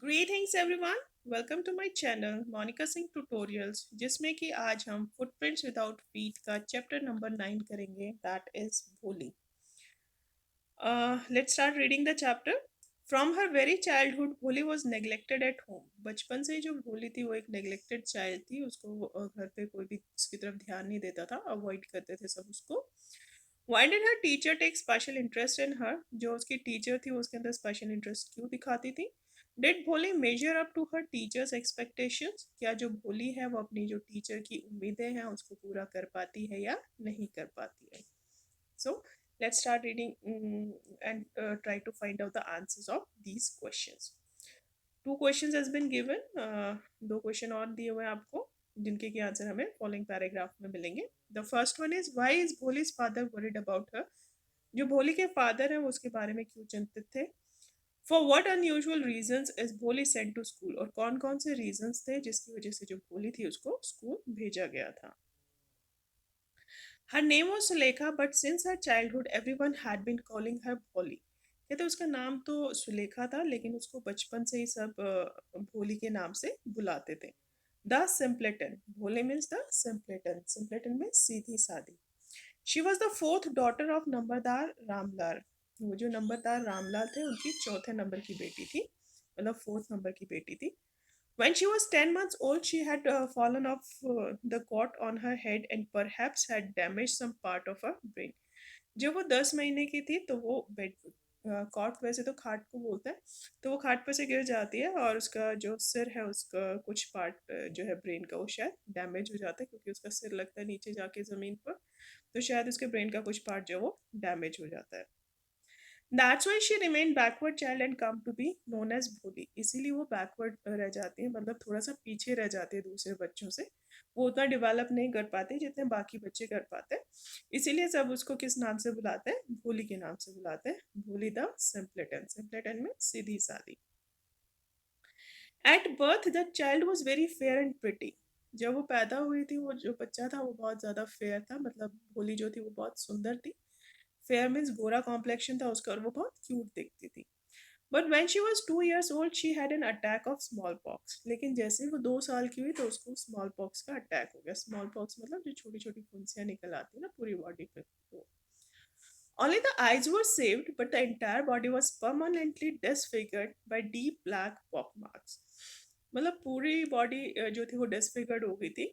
Greetings everyone, welcome to my channel Monica Singh Tutorials जिसमें कि आज हम Footprints Without Feet का चैप्टर नंबर 9 करेंगे, that is भोली. Let's start reading the chapter. From her very childhood, भोली was neglected at home. बचपन से ही जो भोली थी वो एक neglected child थी. उसको घर पे कोई भी उसकी तरफ ध्यान नहीं देता था, अवॉइड करते थे सब उसको. Why did her teacher take special interest in her? जो उसकी टीचर थी वो उसके अंदर स्पेशल इंटरेस्ट क्यों दिखाती थी? Did भोली measure up to her teacher's expectations? क्या जो भोली है वो अपनी जो टीचर की उम्मीदें हैं उसको पूरा कर पाती है या नहीं कर पाती है? So let's start reading and try to find out the answers of these questions. Two questions has been given. दो क्वेश्चन और दिए हुए हैं आपको जिनके की आंसर हमें फॉलोइंग पैराग्राफ में मिलेंगे. The first one is why is Bholi's father worried about her? जो भोली के फादर हैं वो उसके बारे में क्यों चिंतित थे? For what unusual reasons is भोली सेंट टू स्कूल? और कौन कौन से रीजंस थे जिसकी वजह से जो भोली थी उसको स्कूल भेजा गया था? Her name was Sulekha but since her childhood everyone had been calling her Bholi. कहते उसका नाम तो सुलेखा था लेकिन उसको बचपन से ही सब भोली के नाम से बुलाते थे. The simpleton, Bhole means the simpleton, simpleton means सीधी सादी. She was the fourth daughter of numberdar Ramlal. वो जो नंबरदार रामलाल थे उनकी चौथे नंबर की बेटी थी, मतलब फोर्थ नंबर की बेटी थी. When she was 10 months old, she had fallen off the cot on her head and perhaps had damaged some part of her brain. जब वो 10 महीने की थी तो वो बेड, कॉट वैसे तो खाट को बोलते हैं, तो वो खाट पर से गिर जाती है और उसका जो सिर है उसका कुछ पार्ट जो है ब्रेन का वो शायद डैमेज हो जाता है क्योंकि उसका सिर लगता है नीचे जाके ज़मीन पर, तो शायद उसके ब्रेन का कुछ पार्ट जो वो डैमेज हो जाता है. That's why she remain backward child and come to be known as Bholi. इसीलिए वो बैकवर्ड रह जाती है, मतलब थोड़ा सा पीछे रह जाते हैं दूसरे बच्चों से. वो उतना डेवलप नहीं कर पाते जितने बाकी बच्चे कर पाते हैं. इसीलिए सब उसको किस नाम से बुलाते हैं? भोली के नाम से बुलाते हैं. भोली द सिंपलेटन, सिंपलेटन में सीधी सादी. At birth the child was very fair and pretty. जब वो पैदा हुई थी वो जो बच्चा था वो बहुत ज़्यादा फेयर था, मतलब भोली जो थी वो बहुत सुंदर थी. फेयर मीन्स गोरा कॉम्प्लेक्शन था उसका और वो बहुत क्यूट दिखती थी. But when she was 2 years old she had an attack of small pox. लेकिन जैसे ही वो 2 साल की हुई तो उसको स्मॉल पॉक्स का अटैक हो गया. स्मॉल पॉक्स मतलब जो छोटी छोटी फुंसियाँ निकल आती है ना पूरी बॉडी पे, वो. Only the eyes were saved, but the entire body was permanently disfigured by deep black pock marks. मतलब पूरी बॉडी जो थी वो डिसफिगर्ड हो गई थी,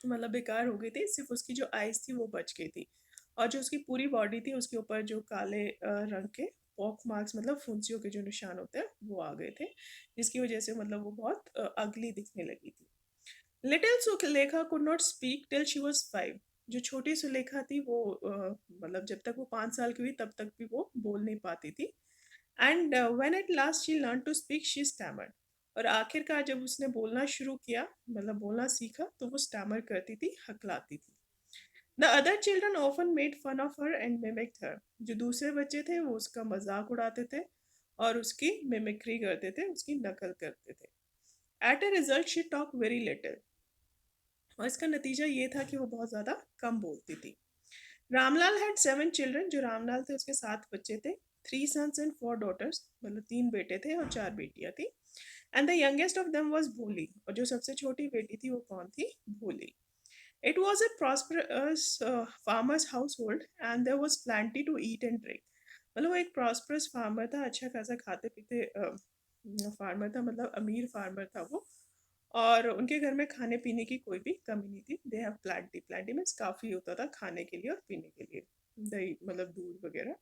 मतलब बेकार हो गई थी. सिर्फ उसकी जो आइज थी वो बच गई थी और जो उसकी पूरी बॉडी थी उसके ऊपर जो काले रंग के पॉक मार्क्स, मतलब फुंसियों के जो निशान होते हैं वो आ गए थे, जिसकी वजह से मतलब वो बहुत अगली दिखने लगी थी. Little Sulekha could not speak till she was 5. जो छोटी सुलेखा थी वो मतलब जब तक वो 5 साल की हुई तब तक भी वो बोल नहीं पाती थी. And when at last she learn to speak she stammered. और आखिरकार जब उसने बोलना शुरू किया, मतलब बोलना सीखा, तो वो स्टैमर करती थी, हकलाती थी. The other children often made fun of her and mimicked her. जो दूसरे बच्चे थे वो उसका मजाक उड़ाते थे और उसकी मिमिक्री करते थे, उसकी नकल करते थे. At a result she talk very little. और इसका नतीजा ये था कि वो बहुत ज़्यादा कम बोलती थी. Ramlal had 7 children. जो रामलाल थे उसके 7 बच्चे थे. 3 sons and 4 daughters, मतलब 3 बेटे थे और 4 बेटियां थी. And the youngest of them was भोली. और जो सबसे छोटी बेटी थी वो कौन थी? Bholi. It was a prosperous farmer's household and there was plenty to eat and drink. मतलब वो एक प्रॉस्परस फार्मर था, अच्छा खासा खाते पीते फार्मर था, मतलब अमीर फार्मर था वो. और उनके घर में खाने पीने की कोई भी कमी नहीं थी. They have Plantae, Plantae means काफ़ी होता था खाने के लिए और पीने के लिए, दही मतलब दूध वगैरह.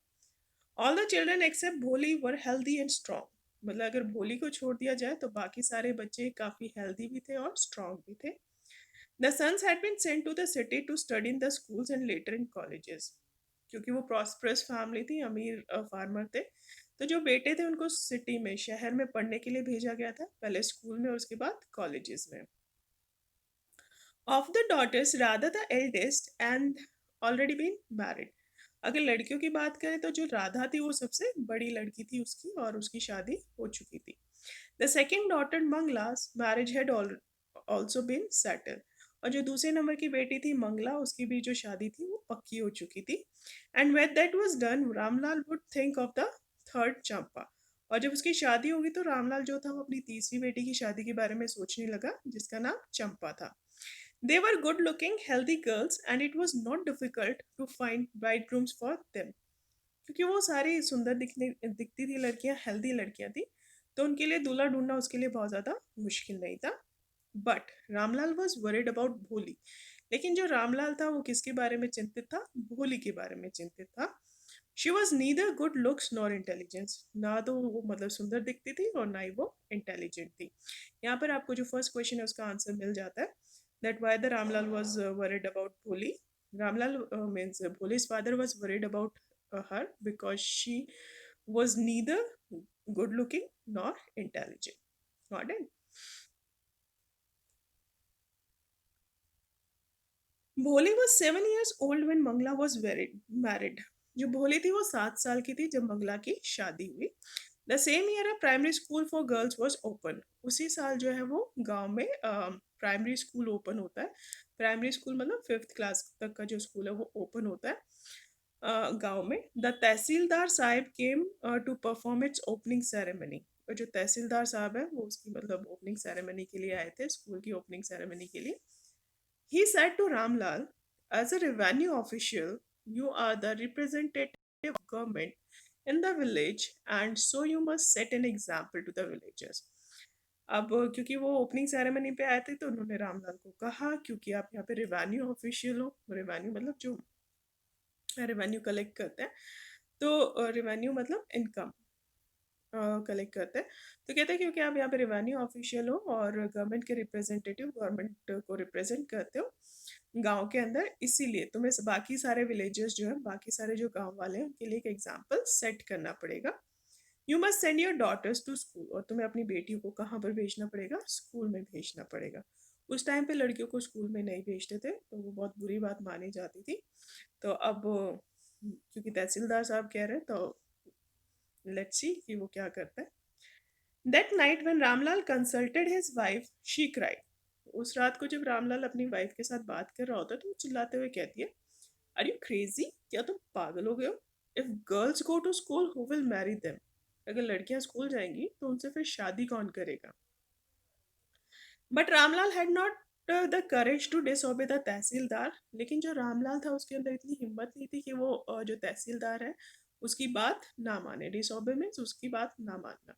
ऑल द चिल्ड्रन एक्सेप्ट भोली वर हेल्दी एंड स्ट्रॉन्ग. मतलब अगर भोली को छोड़ दिया जाए तो बाकी सारे बच्चे काफ़ी हेल्दी भी थे और स्ट्रॉन्ग भी थे. The sons had been sent to the city to study in the schools and later in colleges. क्योंकि वो प्रॉस्परस फैमिली थी, अमीर फार्मर थे, तो जो बेटे थे उनको सिटी में, शहर में पढ़ने के लिए भेजा गया था, पहले स्कूल में और उसके बाद कॉलेजेस में. Of the daughters Radha the eldest and already been married. अगर लड़कियों की बात करें तो जो राधा थी वो सबसे बड़ी लड़की थी उसकी और उसकी शादी हो चुकी थी. The second daughter Mangla's marriage had also been settled. और जो दूसरे नंबर की बेटी थी मंगला, उसकी भी जो शादी थी वो पक्की हो चुकी थी. And when that was done Ramlal would think of the third Champa. और जब उसकी शादी होगी तो रामलाल जो था वो अपनी तीसरी बेटी की शादी के बारे में सोचने लगा, जिसका नाम चंपा था। They were good looking healthy girls and it was not difficult to find bridegrooms for them, क्योंकि वो सारी सुंदर दिखती थी लड़कियां, हेल्दी लड़कियां थी, तो उनके लिए दूल्हा ढूंढना उसके लिए बहुत ज़्यादा मुश्किल नहीं था। But Ramlal was worried about भोली। लेकिन जो रामलाल था वो किसके बारे में चिंतित था? भोली के बारे में चिंतित था। She was neither good looks nor intelligence, ना तो वो मतलब सुंदर दिखती थी और ना ही वो इंटेलिजेंट थी। यहाँ पर आपको जो फर्स्ट क्वेश्चन है उसका आंसर मिल जाता है, that why the Ramlal was worried about भोली। Ramlal means Bholi's father was worried about her because she was neither good looking nor intelligent. Got it? भोली was 7 years old when Mangla was married. जो भोली थी वो 7 साल की थी जब मंगला की शादी हुई। The same year a primary school for girls was open. उसी साल जो है वो गांव में प्राइमरी स्कूल ओपन होता है। प्राइमरी स्कूल मतलब 5th क्लास तक का जो स्कूल है वो ओपन होता है गांव में। The tahsildar sahib came to perform its opening ceremony. और जो तहसीलदार साहब है वो उसकी मतलब ओपनिंग सेरेमनी के लिए आए थे, स्कूल की ओपनिंग सेरेमनी के लिए। He said to Ramlal, as a revenue official, you are the representative of government in the village and so you must set an example to the villagers. अब क्योंकि वो ओपनिंग सेरेमनी पे आए थे तो उन्होंने रामलाल को कहा, क्योंकि आप यहाँ पे रेवेन्यू ऑफिशियल हो, रेवेन्यू मतलब जो रेवेन्यू कलेक्ट करते हैं, तो रेवेन्यू मतलब इनकम कलेक्ट करते हैं, तो कहते हैं क्योंकि आप यहाँ पे रेवेन्यू ऑफिशियल हो और गवर्नमेंट के रिप्रेजेंटेटिव, गवर्नमेंट को रिप्रेजेंट करते हो गांव के अंदर, इसीलिए तुम्हें बाकी सारे विलेजेस जो है, बाकी सारे जो गांव वाले हैं उनके लिए एक एग्जाम्पल सेट करना पड़ेगा। You must send your daughters to school, और तुम्हें अपनी बेटियों को कहाँ पर भेजना पड़ेगा? स्कूल में भेजना पड़ेगा। उस टाइम पे लड़कियों को स्कूल में नहीं भेजते थे, तो वो बहुत बुरी बात मानी जाती थी। तो अब क्योंकि तहसीलदार साहब कह रहे हैं तो लेट्स सी कि वो क्या करता है। That night when Ramlal consulted his wife she cried. उस रात को जब रामलाल अपनी वाइफ के साथ बात कर रहा होता है तो वो चिल्लाते हुए कहती है, आर यू क्रेजी? क्या तुम पागल हो गए हो? If girls go to school who will marry them? अगर लड़कियां स्कूल जाएंगी तो उनसे फिर शादी कौन करेगा? But Ramlal had not the courage to disobey the tahsildar. लेकिन जो रामलाल था उसके अंदर इतनी हिम्मत नहीं थी कि वो जो तहसीलदार है उसकी बात ना माने। डिसओबे मीन्स उसकी बात ना मानना।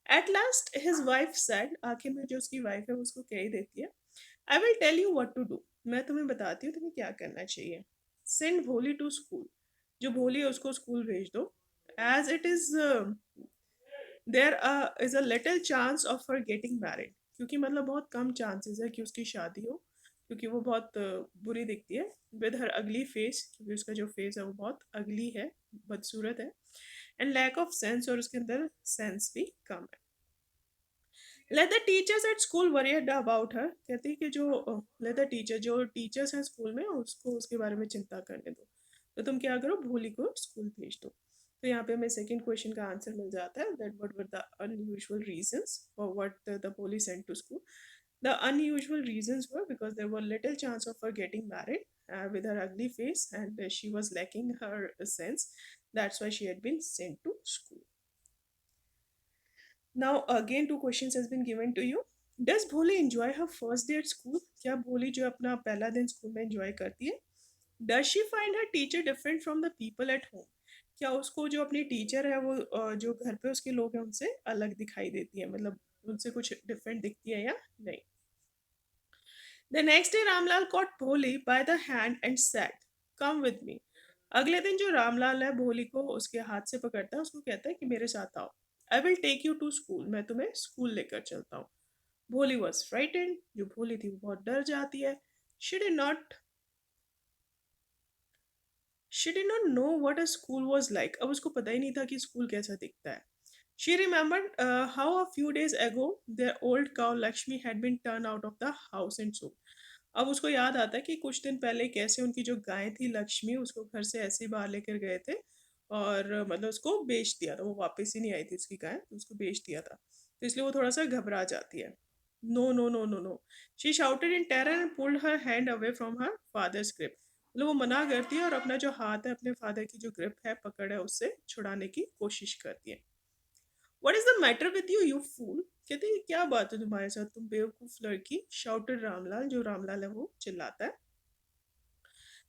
At last his wife said, आखिर में जो उसकी वाइफ है उसको कह ही देती है, I will tell you what to do, मैं तुम्हें बताती हूँ तुम्हें क्या करना चाहिए। सेंड भोली टू स्कूल, जो भोली है उसको स्कूल भेज दो। As it is there is a little chance of her getting married, क्योंकि मतलब बहुत कम चांसेस है कि उसकी शादी हो, क्योंकि वो बहुत बुरी दिखती है। विद हर अगली फेस, क्योंकि उसका जो फेस है वो बहुत अगली है, बदसूरत है। एंड लैक ऑफ सेंस, और उसके अंदर सेंस भी कम है। Let the teachers at school worried about her, कहती है कि जो लेट द टीचर, जो टीचर्स हैं स्कूल में उसको उसके बारे में चिंता करने दो। तो तुम क्या करो, भोली को स्कूल भेज दो। तो यहाँ पे हमें सेकंड क्वेश्चन का आंसर मिल जाता है, that what were the unusual reasons for what the Bholi sent to school. The unusual reasons were because there were little chance of her getting married with her ugly face, and she was lacking her sense. That's why she had been sent to school. Now again two questions has been given to you. Does Bholi enjoy her first day at school? क्या भोली जो अपना पहला दिन school में enjoy करती है? Does she find her teacher different from the people at home? क्या उसको जो अपनी टीचर है वो जो घर पे उसके लोग हैं उनसे अलग दिखाई देती है, मतलब उनसे कुछ डिफरेंट दिखती है या नहीं? The next day Ramlal caught Bholi by the hand and said, "Come with me." अगले दिन जो रामलाल है भोली को उसके हाथ से पकड़ता है, उसको कहता है कि मेरे साथ आओ। I will take you to school, मैं तुम्हें स्कूल लेकर चलता हूँ। भोली वॉज फ्राइटेंड, जो भोली थी वो बहुत डर जाती है। She did not she did not know what a school was like. अब उसको पता ही नहीं था कि स्कूल कैसा दिखता है। She remembered how a few days ago their old cow Lakshmi had been turn out of the house and सो। अब उसको याद आता है कि कुछ दिन पहले कैसे उनकी जो गाय थी लक्ष्मी उसको घर से ऐसे ही बाहर लेकर गए थे, और मतलब उसको बेच दिया था, वो वापस ही नहीं आई थी उसकी गाय, तो उसको बेच दिया था, तो इसलिए वो थोड़ा सा घबरा जाती है। No no no no no, she shouted in terror and pulled her hand away from her father's grip. मतलब वो मना करती है और अपना जो हाथ है अपने फादर की जो ग्रिप है, पकड़ है, उससे छुड़ाने की कोशिश करती है। What is the matter with you you fool. कहते हैं क्या बात है तुम्हारे साथ तुम बेवकूफ लड़की, शाउटेड रामलाल। जो रामलाल है वो चिल्लाता है।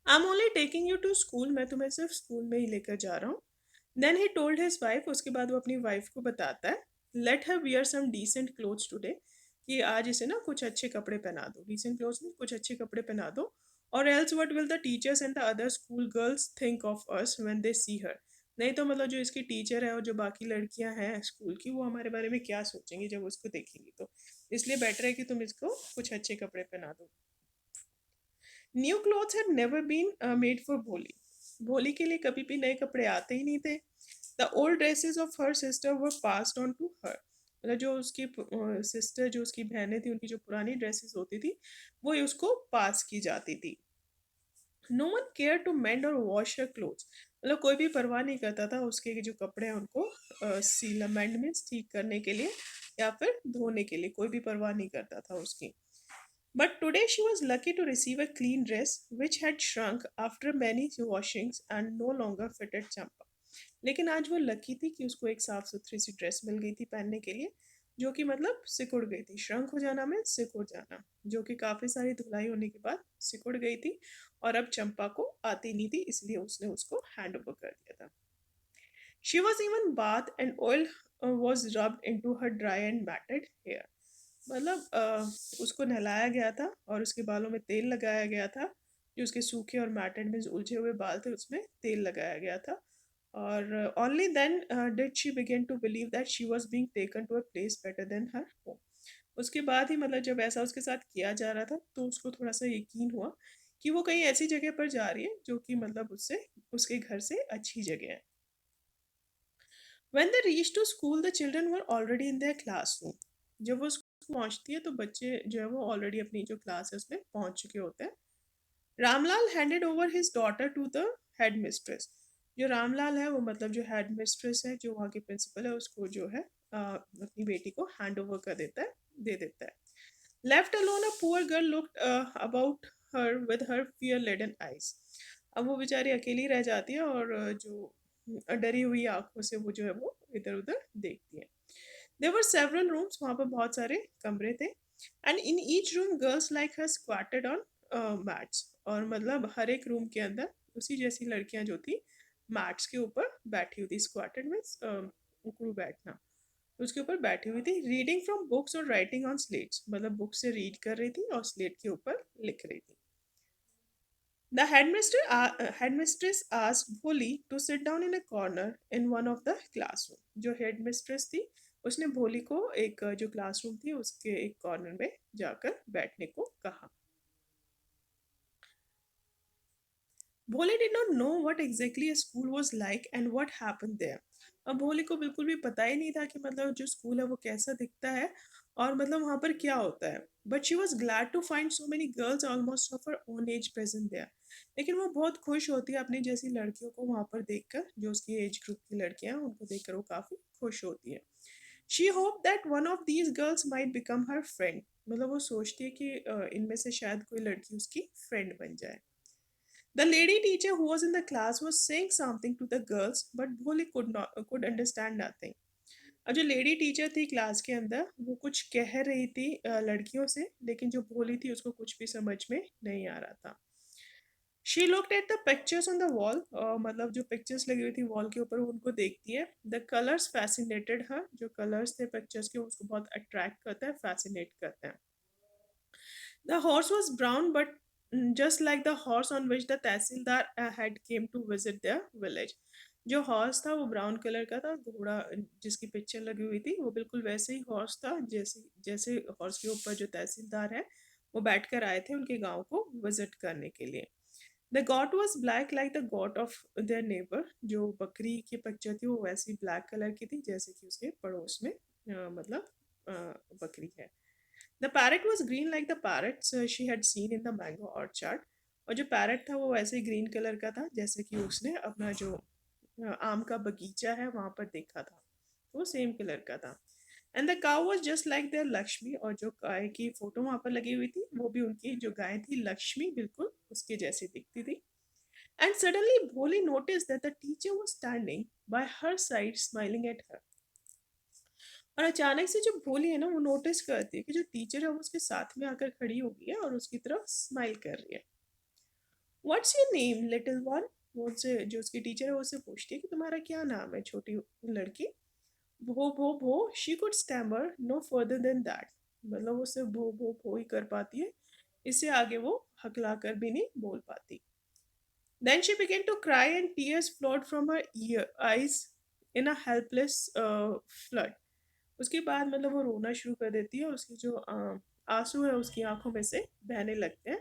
I am only taking you to school, मैं तुम्हें सिर्फ स्कूल में ही लेकर जा रहा हूँ। Then he told his wife, उसके बाद वो अपनी वाइफ को बताता है, let her wear some decent clothes today, कि आज इसे ना कुछ अच्छे कपड़े पहना दो। डिसेंट क्लोथ्स में कुछ अच्छे कपड़े पहना दो। और else what will the teachers and the other school girls think of us when they see her. नहीं तो मतलब जो इसकी टीचर है और जो बाकी लड़कियां हैं स्कूल की, वो हमारे बारे में क्या सोचेंगी जब उसको देखेंगी। तो इसलिए बेटर है कि तुम इसको कुछ अच्छे कपड़े पहना दो। New clothes had never been made for Bholi. Bholi के लिए कभी भी नए कपड़े आते ही नहीं थे। The old dresses of her sister were passed on to her. मतलब जो उसकी सिस्टर, जो उसकी बहनें थी, उनकी जो पुरानी ड्रेसेस होती थी वो उसको पास की जाती थी। No one care to mend or wash her clothes. मतलब कोई भी परवाह नहीं करता था उसके जो कपड़े हैं उनको सीला, मेंड मीन्स ठीक करने के लिए या फिर धोने के लिए, कोई भी परवाह नहीं करता था उसकी। But today she was lucky to receive a clean dress which had shrunk after many washings and no longer fitted Champa. लेकिन आज वो लकी थी कि उसको एक साफ सुथरी सी ड्रेस मिल गई थी पहनने के लिए, जो कि मतलब सिकुड़ गई थी। श्रंक हो जाना में सिकुड़ जाना, जो कि काफ़ी सारी धुलाई होने के बाद सिकुड़ गई थी और अब चंपा को आती नहीं थी, इसलिए उसने उसको हैंड ओवर कर दिया था। She was even bath and oil was rubbed into her dry and matted hair. मतलब उसको नहलाया गया था और उसके बालों में तेल लगाया गया था। जो उसके सूखे और मैटेड में उलझे हुए बाल थे उसमें तेल लगाया गया था। और only then did she begin to believe that she was being taken to a place better than her home. उसके बाद ही मतलब जब ऐसा उसके साथ किया जा रहा था तो उसको थोड़ा सा यकीन हुआ कि वो कहीं ऐसी जगह पर जा रही है जो कि मतलब उससे, उसके घर से अच्छी जगह है। When they reached to school, the children were already in their classroom. जब वो स्कूल पहुंचती है तो बच्चे जो है वो ऑलरेडी अपनी जो क्लास है उसमें पहुंच चुके होते हैं। Ramlal handed over his daughter to the headmistress. जो रामलाल है वो मतलब जो हेड मिस्ट्रेस है, जो वहाँ की प्रिंसिपल है, उसको जो है अपनी बेटी को हैंड ओवर कर देता है, दे देता है। Left alone a poor girl looked about her with her fear laden eyes. अब वो बेचारी अकेली रह जाती है और जो डरी हुई आंखों से वो जो है वो इधर उधर देखती है। देयर वर सेवरल रूम्स, वहाँ पर बहुत सारे कमरे थे। And in each room girls like her squatted on mats. और मतलब हर एक रूम के अंदर उसी जैसी लड़कियां जो थी मैट्स के ऊपर बैठी हुई थी। स्क्वाटेड मीन्स उकड़ू बैठना। उसके ऊपर बैठी हुई थी, रीडिंग फ्रॉम बुक्स और राइटिंग ऑन स्लेट्स। मतलब बुक से रीड कर रही थी और स्लेट के ऊपर लिख रही थी। The headmistress asked Bholi to sit down in a corner in one of the classroom. जो headmistress थी उसने भोली को एक जो क्लासरूम थी उसके एक कॉर्नर में जाकर बैठने को कहा। Bholi did not know what exactly a school was like and what happened there. अब भोले को बिल्कुल भी पता ही नहीं था कि मतलब जो स्कूल है वो कैसा दिखता है और मतलब वहाँ पर क्या होता है। But she was glad to find so many girls almost of her own age present there. लेकिन वो बहुत खुश होती है अपनी जैसी लड़कियों को वहाँ पर देखकर, जो उसकी एज ग्रुप की लड़कियाँ हैं उनको देखकर वो काफ़ी खुश होती है। She hope that one of these girls might become her friend. मतलब वो सोचती है कि इनमें से शायद कोई लड़की उसकी फ्रेंड बन जाए। The lady teacher who was in the class was saying something to the girls, but Bholi could understand nothing. अब जो लेडी टीचर थी क्लास के अंदर वो कुछ कह रही थी लड़कियों से, लेकिन जो भोली थी उसको कुछ भी समझ में नहीं आ रहा था। She looked at the pictures on the wall. मतलब जो पिक्चर्स लगी हुई थी वॉल के ऊपर उनको देखती है। द कलर्स फैसिनेटेड हर। जो कलर्स थे पिक्चर्स के उसको बहुत अट्रैक्ट करता है, फैसिनेट करते हैं। The horse was brown, but just like the horse on which the tehsildar had came to visit their village. जो हॉर्स था वो ब्राउन कलर का था, घोड़ा जिसकी पिक्चर लगी हुई थी वो बिल्कुल वैसे ही हॉर्स था जैसे जैसे हॉर्स के ऊपर जो तहसीलदार है वो बैठकर आए थे उनके गांव को विजिट करने के लिए। The got was black like the got of their neighbour. जो बकरी की पिक्चर थी वो वैसी ब्लैक कलर की थी जैसे कि उसके पड़ोस में मतलब बकरी है। The parrot was green like the parrots she had seen in the mango orchard. और जो पैरट था वो वैसे ही ग्रीन कलर का था जैसे कि उसने अपना जो आम का बगीचा है वहाँ पर देखा था, तो वो सेम कलर का था। And the cow was just like their Lakshmi. और जो गाय की फोटो वहाँ पर लगी हुई थी वो भी उनकी जो गाय थी लक्ष्मी बिल्कुल उसके जैसी दिखती थी। एंड सडनली भोली notice that the teacher was standing bye her side smiling at her. और अचानक से जो भोली है ना वो नोटिस करती है कि जो टीचर है वो उसके साथ में आकर खड़ी हो गई है और उसकी तरफ स्माइल कर रही है। What's your name little one? वो उससे जो उसकी टीचर है वो उससे पूछती है कि तुम्हारा क्या नाम है छोटी लड़की। भो she could stammer no further than that. मतलब वो सिर्फ भो ही कर पाती है, इससे आगे वो हकला कर भी नहीं बोल पाती। Then she began to cry and tears flowed from her eyes in a helpless flood. उसके बाद मतलब वो रोना शुरू कर देती है और उसकी जो आंसू है उसकी आंखों में से बहने लगते हैं।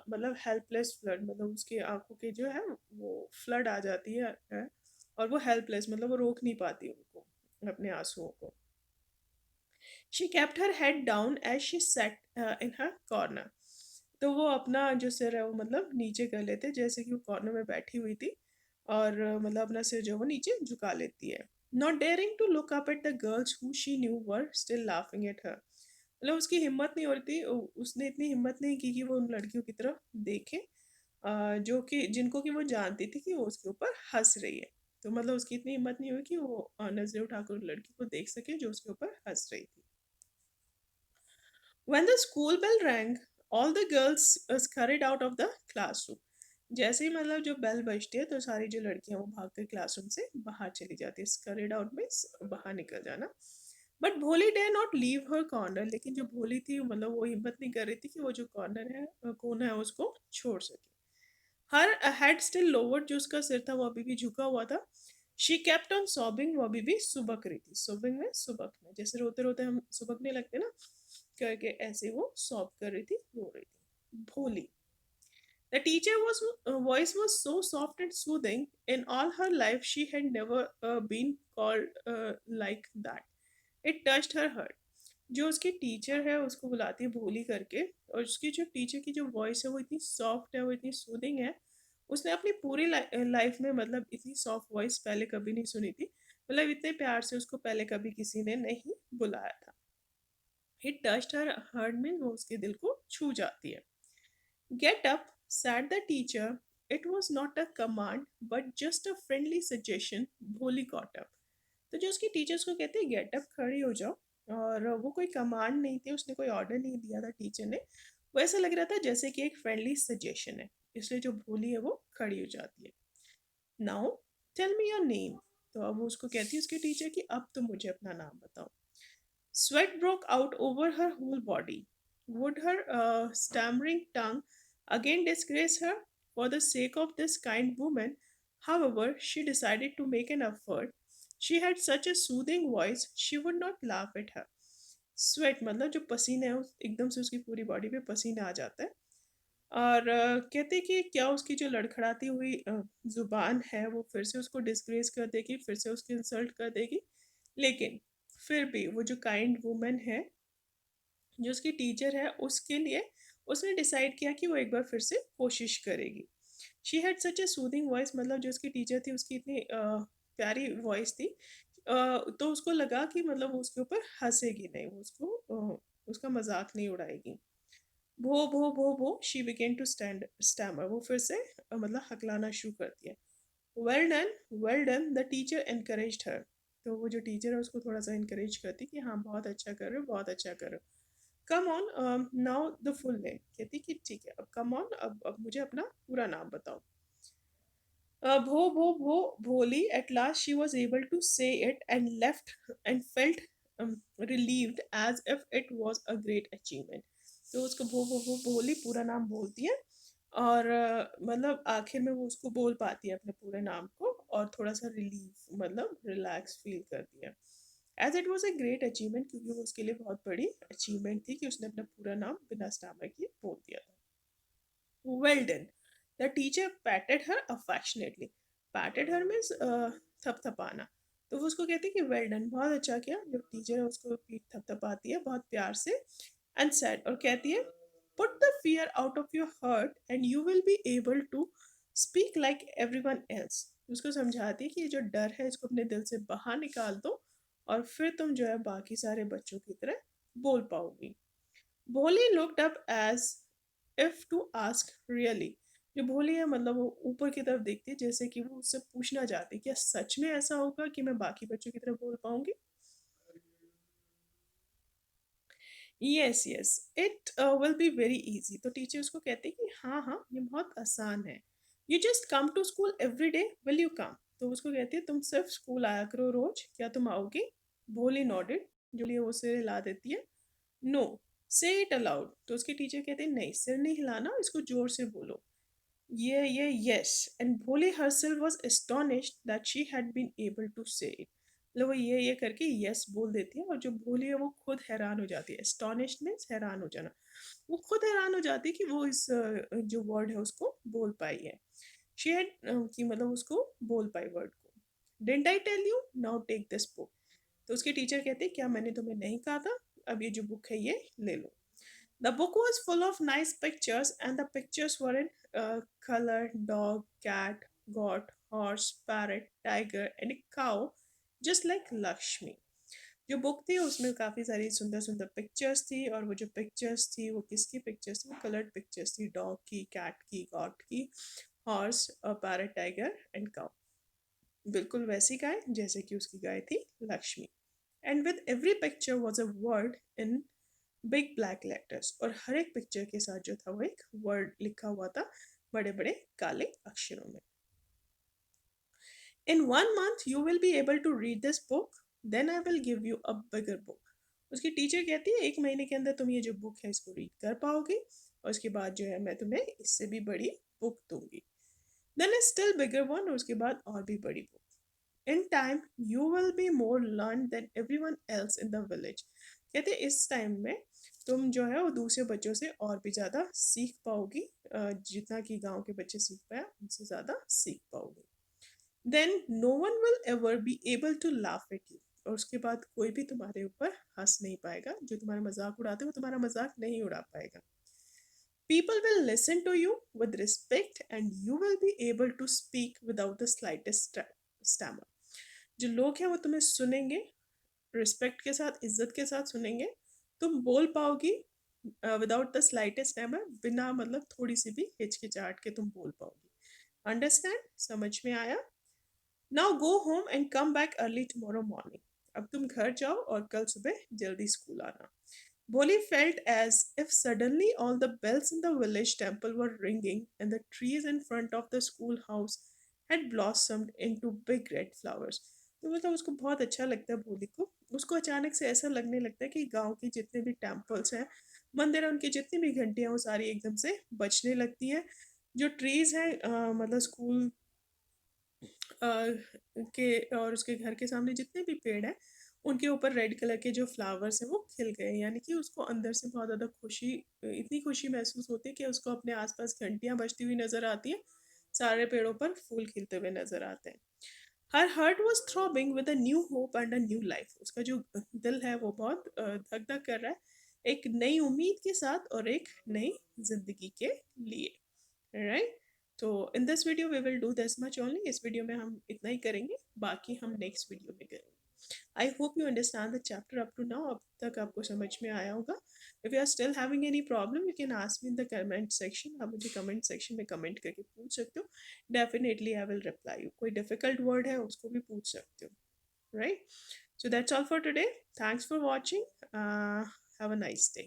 मतलब हेल्पलेस फ्लड, मतलब उसकी आंखों के जो है वो फ्लड आ जाती है। और वो हेल्पलेस मतलब वो रोक नहीं पाती उनको, अपने आंसुओं को। She kept her head down as she sat in her corner. तो वो अपना जो सिर है वो मतलब नीचे कर लेते जैसे कि वो कॉर्नर में बैठी हुई थी। और मतलब अपना सिर जो वो नीचे झुका लेती है। Not daring to look up at the girls who she knew were still laughing at her. मतलब उसकी हिम्मत नहीं हो रही थी, उसने इतनी हिम्मत नहीं की कि वो उन लड़कियों की तरफ देखे, जो कि जिनको कि वो जानती थी कि वो उसके ऊपर हंस रही है। तो मतलब उसकी इतनी हिम्मत नहीं हुई कि वो नजरें उठाकर उन लड़की को देख सके जो उसके ऊपर हंस रही थी। When the school bell rang, all the girls scurried out of the classroom. जैसे ही मतलब जो बेल बजती है तो सारी जो लड़कियां वो भाग कर क्लासरूम से बाहर चली जाती है। स्करिड आउट में बाहर निकल जाना। बट भोली day not leave her corner. लेकिन जो भोली थी मतलब वो हिम्मत नहीं कर रही थी कि वो जो कॉर्नर है, कोना है, उसको छोड़ सके। हर हेड स्टिल लोअर्ड, जो उसका सिर था वो अभी भी झुका हुआ था। शी केप्ट ऑन सॉबिंग, वो अभी भी सुबक रही थी। सोबिंग में सुबकना, जैसे रोते रोते हम सुबकने लगते ना, करके ऐसे वो सॉब कर रही थी, रो रही थी। भोली। The teacher was voice was so soft and soothing. In all her life, she had never been called like that. It touched her heart. जो उसकी टीचर है उसको बुलाती है भोली करके, और उसकी जो टीचर की जो वॉइस है वो इतनी सॉफ्ट है, वो इतनी सूदिंग है। उसने अपनी पूरी लाइफ में मतलब इतनी सॉफ्ट वॉइस पहले कभी नहीं सुनी थी। मतलब इतने प्यार से उसको पहले कभी किसी ने नहीं बुलाया था। हिट टच्ड हर हर्ट में वो उसके दिल को छू जाती है। Get up, said the teacher. It was not a command but just a friendly suggestion. भोली got up. तो जो उसकी टीचर्स को कहते हैं गेट अप, खड़ी हो जाओ, और वो कोई कमांड नहीं थी, उसने कोई ऑर्डर नहीं दिया था टीचर ने। वो ऐसा लग रहा था जैसे कि एक फ्रेंडली सजेशन है, इसलिए जो भोली है वो खड़ी हो जाती है। Now tell me your name. तो अब वो उसको कहती है उसकी टीचर कि अब तो मुझे अपना नाम बताओ। Sweat broke out over her whole body. Would her stammering tongue again disgrace her? For the sake of this kind woman, however, she decided to make an effort. She had such a soothing voice, she would not laugh at her. Sweat मतलब जो पसीना है एकदम से उसकी पूरी body पे पसीना आ जाता है। और कहते कि क्या उसकी जो लड़खड़ाती हुई जुबान है वो फिर से उसको डिस्ग्रेस कर देगी, फिर से उसकी इंसल्ट कर देगी। लेकिन फिर भी वो जो काइंड वुमन है, जो उसकी टीचर है, उसके लिए उसने डिसाइड किया कि वो एक बार फिर से कोशिश करेगी। She had such A soothing voice, मतलब जो उसकी टीचर थी उसकी इतनी प्यारी वॉइस थी। तो उसको लगा कि मतलब वो उसके ऊपर हंसेगी नहीं, वो उसको उसका मजाक नहीं उड़ाएगी। भो she began to stand stammer, वो फिर से मतलब हकलाना शुरू करती है। Well done, the teacher encouraged her. तो वो जो टीचर है उसको थोड़ा सा इनकरेज करती कि हाँ बहुत अच्छा कर रहे हो, बहुत अच्छा कर रहे हो। Come on now the full name, कहती कि ठीक है अब कम ऑन, अब मुझे अपना पूरा नाम बताओ। भो Bholi, at last she was able to say it and left and felt relieved as if it was a great achievement. तो उसको भो भोली पूरा नाम बोलती है, और मतलब आखिर में वो उसको बोल पाती है अपने पूरे नाम को, और थोड़ा सा रिलीफ मतलब रिलैक्स फील करती है। As it was a great achievement, क्योंकि वो उसके लिए बहुत बड़ी अचीवमेंट थी कि उसने अपना पूरा नाम बिना स्टामर किए बोल दिया था। Well done, the teacher patted her affectionately. Patted her means थपथपाना। तो वो उसको कहती है कि वेल डन, बहुत अच्छा किया। जो टीचर है उसको पीठ थपथपाती है बहुत प्यार से। एंड सैड, और कहती है put the fear out of your heart and you will be able to speak like everyone else. उसको समझाती है कि ये जो डर है इसको अपने दिल से बाहर निकाल दो, और फिर तुम जो है बाकी सारे बच्चों की तरह बोल पाओगी। Bholi looked up as if to ask really. जो भोली है मतलब वो ऊपर की तरफ देखती है जैसे कि वो उससे पूछना चाहती है क्या सच में ऐसा होगा कि मैं बाकी बच्चों की तरह बोल पाऊंगी। Yes yes it will be very easy. तो टीचर उसको कहते हैं कि हाँ हाँ ये बहुत आसान है। You just come to school every day, will you come? तो उसको कहती है तुम सिर्फ स्कूल आया करो रोज, क्या तुम आओगी? भोली नॉडेड, जो लिए वो सिर हिला देती है। नो, से इट अलाउड। तो उसके टीचर कहते हैं नहीं, सिर नहीं हिलाना, इसको जोर से बोलो। ये yes, and Bholi herself was astonished that she had been able to say it. मतलब वो ये करके yes बोल देती है, और जो भोली है वो खुद हैरान हो जाती है। astonished means हैरान हो जाना। वो खुद हैरान हो जाती है कि वो इस जो वर्ड है उसको बोल पाई है। she had कि मतलब उसको बोल पाई वर्ड को। didn't I tell you, now take this book। तो उसके टीचर कहते हैं क्या मैंने तुम्हें नहीं कहा था, अब ये जो बुक है ये ले लो। The book was full of nice pictures, and the pictures were in color: dog, cat, goat, horse, parrot, tiger, and a cow, just like Lakshmi। जो बुक थी उसमें काफ़ी सारी सुंदर सुंदर पिक्चर्स थी, और वो जो पिक्चर्स थी वो किसकी पिक्चर्स थी? वो कलर्ड पिक्चर्स थी, डॉग की, कैट की, गॉट की, horse, parrot, tiger and cow. बिल्कुल वैसी गाय जैसे कि उसकी गाय थी Lakshmi. And with every picture was a word in big black letters, और हर एक पिक्चर के साथ जो था वो एक वर्ड लिखा हुआ था बड़े बड़े काले अक्षरों में। In 1 month you will be able to read this book, then I will give you a bigger book. उसकी टीचर कहती है 1 महीने के अंदर तुम ये जो बुक है इसको रीड कर पाओगे, और उसके बाद जो है मैं तुम्हें इससे भी बड़ी बुक दूंगी। Then a still bigger one, और उसके बाद और भी बड़ी book. In time you will be more learn than everyone else in the village. कहते इस टाइम में तुम जो है वो दूसरे बच्चों से और भी ज़्यादा सीख पाओगी, जितना कि गांव के बच्चे सीख पाए उनसे ज़्यादा सीख पाओगी। Then no one will ever be able to laugh at you, और उसके बाद कोई भी तुम्हारे ऊपर हंस नहीं पाएगा। जो तुम्हारा मजाक उड़ाते हैं वो तुम्हारा मजाक नहीं उड़ा पाएगा। People will listen to you with respect, and you will be able to speak without the slightest stammer। जो लोग हैं वो तुम्हें सुनेंगे, रिस्पेक्ट के साथ, इज्जत के साथ सुनेंगे। तुम बोल पाओगी विदाउट द स्लाइटेस्ट स्टैमर, बिना मतलब थोड़ी सी भी हिचकिचाहट के तुम बोल पाओगी। अंडरस्टैंड? समझ में आया? Now go home and come back early tomorrow morning. अब तुम घर जाओ और कल सुबह जल्दी स्कूल आना। Boli felt as if suddenly all the bells in the village temple were ringing, and the trees in front of the schoolhouse had blossomed into big red flowers। तो मतलब उसको बहुत अच्छा लगता है भोली को। उसको अचानक से ऐसा लगने लगता है कि गांव के जितने भी टेम्पल्स हैं, मंदिर हैं, उनकी जितनी भी घंटियां वो सारी एकदम से बजने लगती हैं। जो ट्रीज हैं मतलब स्कूल के और उसके घर के सामने जितने भी पेड़ हैं उनके ऊपर रेड कलर के जो फ्लावर्स हैं वो खिल गए। यानी कि उसको अंदर से बहुत ज़्यादा खुशी, इतनी खुशी महसूस होती है कि उसको अपने आसपास घंटियां बजती हुई नजर आती हैं, सारे पेड़ों पर फूल खिलते हुए नजर आते हैं। Her heart was throbbing with a new hope and a new life. उसका जो दिल है वो बहुत धक धक कर रहा है, एक नई उम्मीद के साथ और एक नई जिंदगी के लिए। राइट? तो in this video we will do this much only. इस वीडियो में हम इतना ही करेंगे, बाकी हम नेक्स्ट वीडियो में करेंगे। I hope you understand the chapter up to now. अब तक आपको समझ में आया होगा। If you are still having any problem you can ask me in the comment section. आप मुझे कमेंट सेक्शन में कमेंट करके पूछ सकते हो, definitely I will reply you. कोई डिफिकल्ट वर्ड है उसको भी पूछ सकते हो। Right? So that's all for today. Thanks for watching. Have a nice day.